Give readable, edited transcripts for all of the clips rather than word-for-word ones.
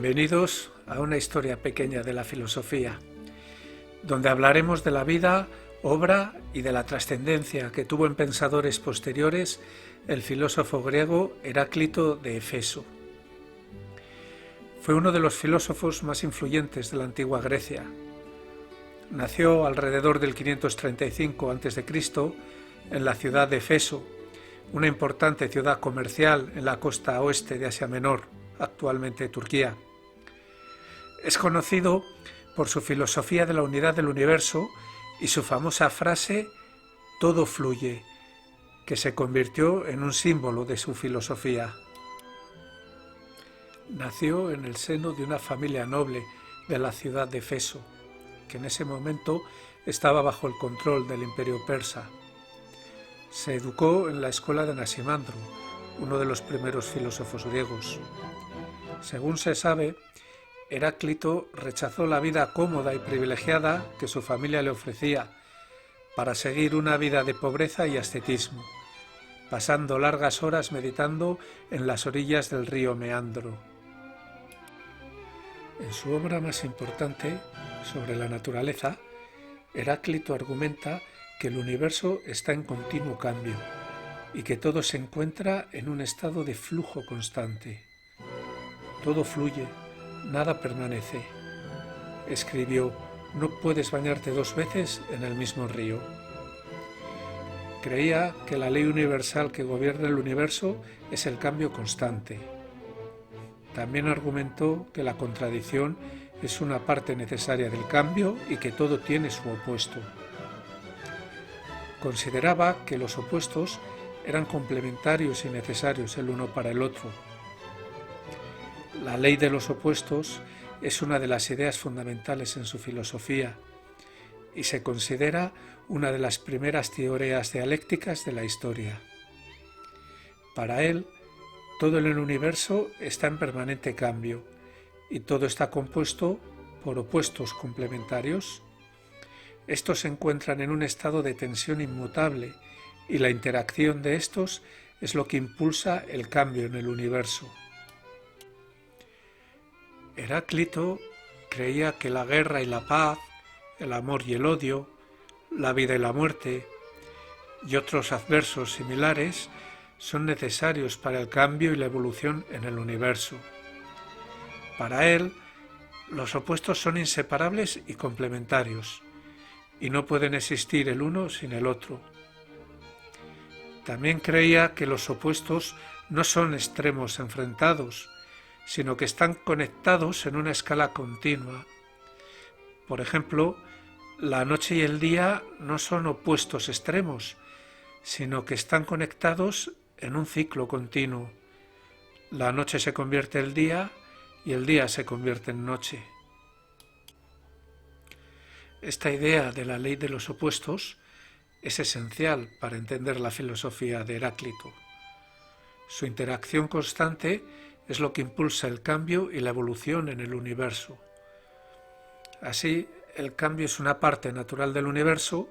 Bienvenidos a una historia pequeña de la filosofía, donde hablaremos de la vida, obra y de la trascendencia que tuvo en pensadores posteriores el filósofo griego Heráclito de Éfeso. Fue uno de los filósofos más influyentes de la antigua Grecia. Nació alrededor del 535 a.C. en la ciudad de Éfeso, una importante ciudad comercial en la costa oeste de Asia Menor, actualmente Turquía. Es conocido por su filosofía de la unidad del universo y su famosa frase «todo fluye», que se convirtió en un símbolo de su filosofía. Nació en el seno de una familia noble de la ciudad de Éfeso, que en ese momento estaba bajo el control del imperio persa. Se educó en la escuela de Anaximandro, uno de los primeros filósofos griegos. Según se sabe, Heráclito rechazó la vida cómoda y privilegiada que su familia le ofrecía para seguir una vida de pobreza y ascetismo, pasando largas horas meditando en las orillas del río Meandro. En su obra más importante, sobre la naturaleza, Heráclito argumenta que el universo está en continuo cambio y que todo se encuentra en un estado de flujo constante. Todo fluye, nada permanece. Escribió: «No puedes bañarte dos veces en el mismo río». Creía que la ley universal que gobierna el universo es el cambio constante. También argumentó que la contradicción es una parte necesaria del cambio y que todo tiene su opuesto. Consideraba que los opuestos eran complementarios y necesarios el uno para el otro. La ley de los opuestos es una de las ideas fundamentales en su filosofía y se considera una de las primeras teorías dialécticas de la historia. Para él, todo en el universo está en permanente cambio y todo está compuesto por opuestos complementarios. Estos se encuentran en un estado de tensión inmutable y la interacción de estos es lo que impulsa el cambio en el universo. Heráclito creía que la guerra y la paz, el amor y el odio, la vida y la muerte y otros adversos similares son necesarios para el cambio y la evolución en el universo. Para él, los opuestos son inseparables y complementarios, y no pueden existir el uno sin el otro. También creía que los opuestos no son extremos enfrentados, sino que están conectados en una escala continua. Por ejemplo, la noche y el día no son opuestos extremos, sino que están conectados en un ciclo continuo. La noche se convierte en día y el día se convierte en noche. Esta idea de la ley de los opuestos es esencial para entender la filosofía de Heráclito. Su interacción constante es lo que impulsa el cambio y la evolución en el universo. Así, el cambio es una parte natural del universo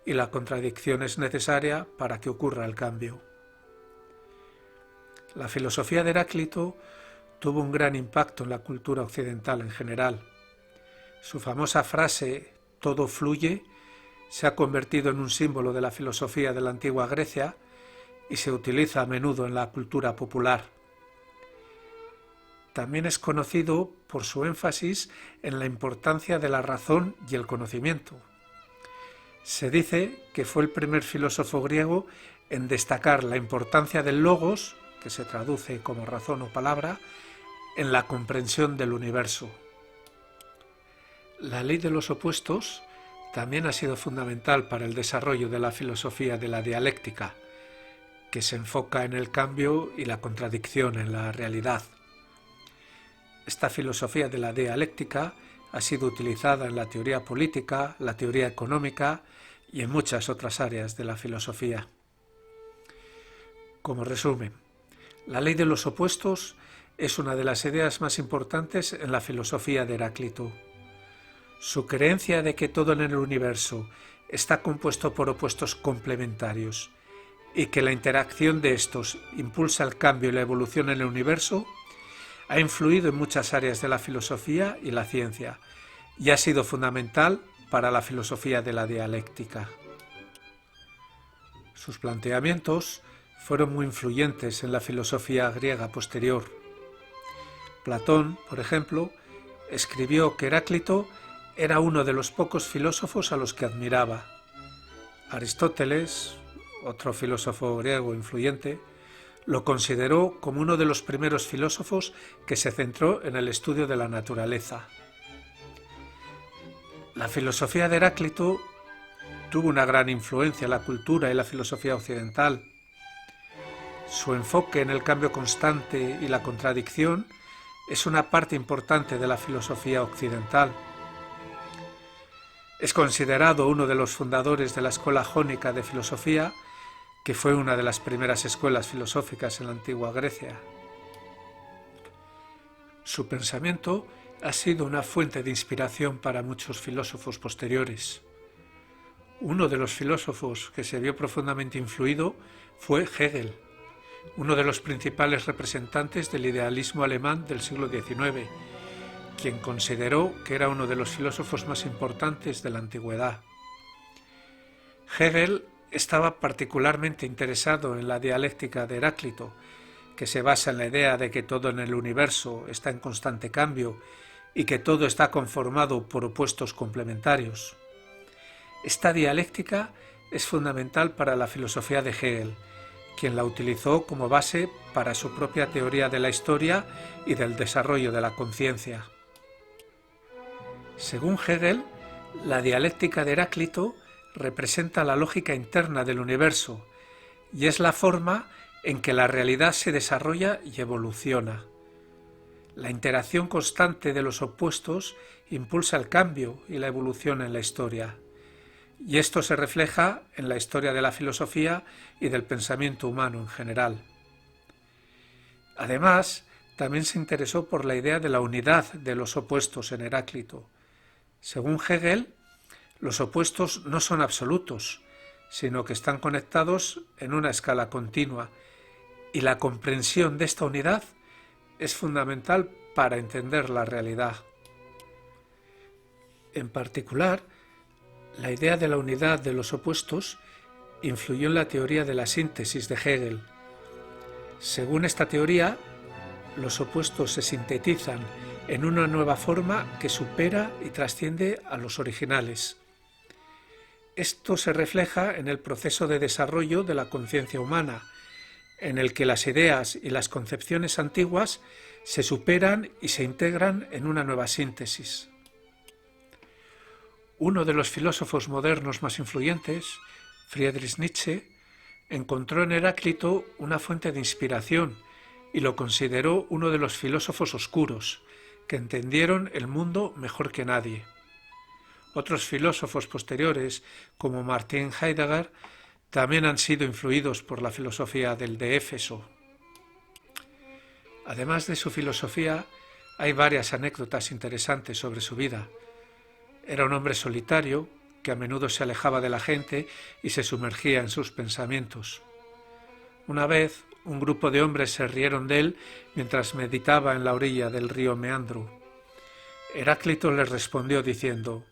y la contradicción es necesaria para que ocurra el cambio. La filosofía de Heráclito tuvo un gran impacto en la cultura occidental en general. Su famosa frase «todo fluye» se ha convertido en un símbolo de la filosofía de la antigua Grecia y se utiliza a menudo en la cultura popular. También es conocido por su énfasis en la importancia de la razón y el conocimiento. Se dice que fue el primer filósofo griego en destacar la importancia del logos, que se traduce como razón o palabra, en la comprensión del universo. La ley de los opuestos también ha sido fundamental para el desarrollo de la filosofía de la dialéctica, que se enfoca en el cambio y la contradicción en la realidad. Esta filosofía de la dialéctica ha sido utilizada en la teoría política, la teoría económica y en muchas otras áreas de la filosofía. Como resumen, la ley de los opuestos es una de las ideas más importantes en la filosofía de Heráclito. Su creencia de que todo en el universo está compuesto por opuestos complementarios y que la interacción de estos impulsa el cambio y la evolución en el universo Ha influido en muchas áreas de la filosofía y la ciencia y ha sido fundamental para la filosofía de la dialéctica. Sus planteamientos fueron muy influyentes en la filosofía griega posterior. Platón, por ejemplo, escribió que Heráclito era uno de los pocos filósofos a los que admiraba. Aristóteles, otro filósofo griego influyente, lo consideró como uno de los primeros filósofos que se centró en el estudio de la naturaleza. La filosofía de Heráclito tuvo una gran influencia en la cultura y la filosofía occidental. Su enfoque en el cambio constante y la contradicción es una parte importante de la filosofía occidental. Es considerado uno de los fundadores de la Escuela Jónica de Filosofía, que fue una de las primeras escuelas filosóficas en la antigua Grecia. Su pensamiento ha sido una fuente de inspiración para muchos filósofos posteriores. Uno de los filósofos que se vio profundamente influido fue Hegel, uno de los principales representantes del idealismo alemán del siglo XIX, quien consideró que era uno de los filósofos más importantes de la antigüedad. Hegel estaba particularmente interesado en la dialéctica de Heráclito, que se basa en la idea de que todo en el universo está en constante cambio y que todo está conformado por opuestos complementarios. Esta dialéctica es fundamental para la filosofía de Hegel, quien la utilizó como base para su propia teoría de la historia y del desarrollo de la conciencia. Según Hegel, la dialéctica de Heráclito representa la lógica interna del universo y es la forma en que la realidad se desarrolla y evoluciona. La interacción constante de los opuestos impulsa el cambio y la evolución en la historia, y esto se refleja en la historia de la filosofía y del pensamiento humano en general. Además, también se interesó por la idea de la unidad de los opuestos en Heráclito. Según Hegel, los opuestos no son absolutos, sino que están conectados en una escala continua, y la comprensión de esta unidad es fundamental para entender la realidad. En particular, la idea de la unidad de los opuestos influyó en la teoría de la síntesis de Hegel. Según esta teoría, los opuestos se sintetizan en una nueva forma que supera y trasciende a los originales. Esto se refleja en el proceso de desarrollo de la conciencia humana, en el que las ideas y las concepciones antiguas se superan y se integran en una nueva síntesis. Uno de los filósofos modernos más influyentes, Friedrich Nietzsche, encontró en Heráclito una fuente de inspiración y lo consideró uno de los filósofos oscuros, que entendieron el mundo mejor que nadie. Otros filósofos posteriores, como Martin Heidegger, también han sido influidos por la filosofía del de Éfeso. Además de su filosofía, hay varias anécdotas interesantes sobre su vida. Era un hombre solitario, que a menudo se alejaba de la gente y se sumergía en sus pensamientos. Una vez, un grupo de hombres se rieron de él mientras meditaba en la orilla del río Meandro. Heráclito les respondió diciendo: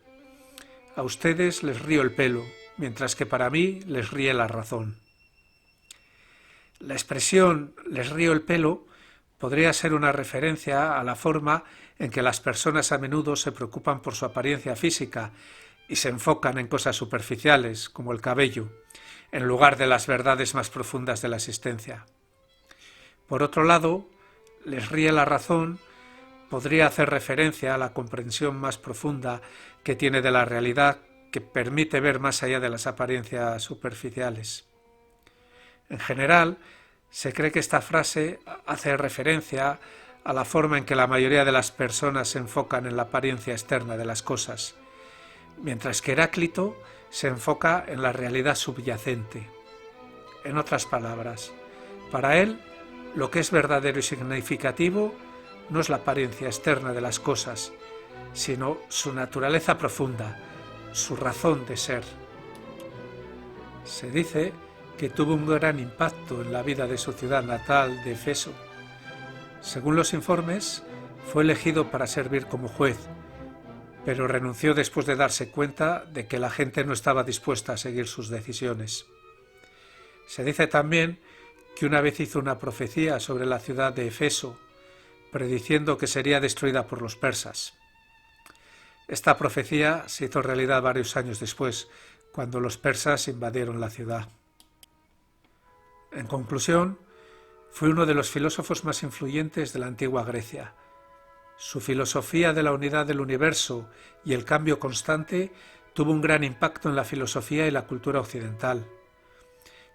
«A ustedes les río el pelo, mientras que para mí les ríe la razón». La expresión «les río el pelo» podría ser una referencia a la forma en que las personas a menudo se preocupan por su apariencia física y se enfocan en cosas superficiales, como el cabello, en lugar de las verdades más profundas de la existencia. Por otro lado, les ríe la razón podría hacer referencia a la comprensión más profunda que tiene de la realidad, que permite ver más allá de las apariencias superficiales. En general, se cree que esta frase hace referencia a la forma en que la mayoría de las personas se enfocan en la apariencia externa de las cosas, mientras que Heráclito se enfoca en la realidad subyacente. En otras palabras, para él, lo que es verdadero y significativo no es la apariencia externa de las cosas, sino su naturaleza profunda, su razón de ser. Se dice que tuvo un gran impacto en la vida de su ciudad natal de Éfeso. Según los informes, fue elegido para servir como juez, pero renunció después de darse cuenta de que la gente no estaba dispuesta a seguir sus decisiones. Se dice también que una vez hizo una profecía sobre la ciudad de Éfeso, prediciendo que sería destruida por los persas. Esta profecía se hizo realidad varios años después, cuando los persas invadieron la ciudad. En conclusión, fue uno de los filósofos más influyentes de la antigua Grecia. Su filosofía de la unidad del universo y el cambio constante tuvo un gran impacto en la filosofía y la cultura occidental.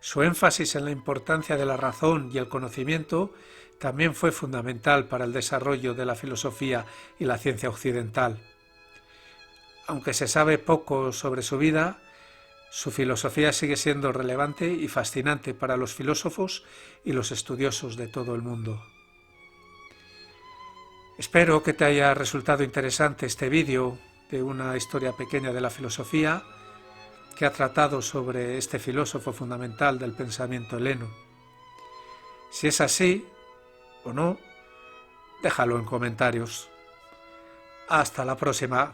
Su énfasis en la importancia de la razón y el conocimiento también fue fundamental para el desarrollo de la filosofía y la ciencia occidental. Aunque se sabe poco sobre su vida, su filosofía sigue siendo relevante y fascinante para los filósofos y los estudiosos de todo el mundo. Espero que te haya resultado interesante este vídeo de una historia pequeña de la filosofía que ha tratado sobre este filósofo fundamental del pensamiento heleno. Si es así o no, déjalo en comentarios. Hasta la próxima.